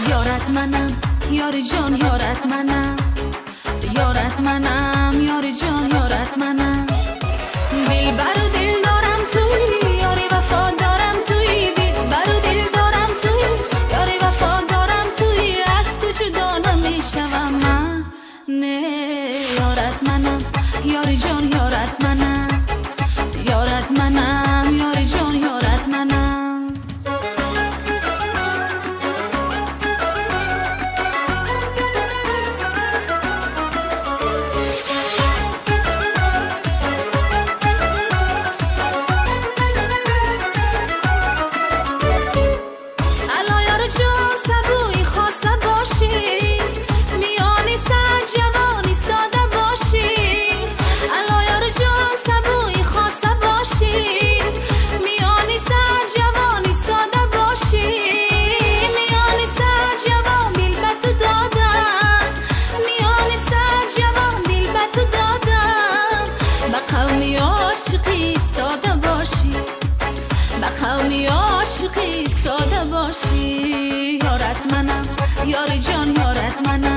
یارت منم یار جان یارت منم یارت منم یار جان یارت منم دلبر و دل دارم توی یاری وفا دارم توی دلبر و دل دارم توی یاری وفا دارم توی از تو جدا نمیشوم من نه یارت منم یار جان یارت منم یارت منم یار جان یارت منم قومی عاشقی ایستاده باشی یارت منم یار جان یارت منم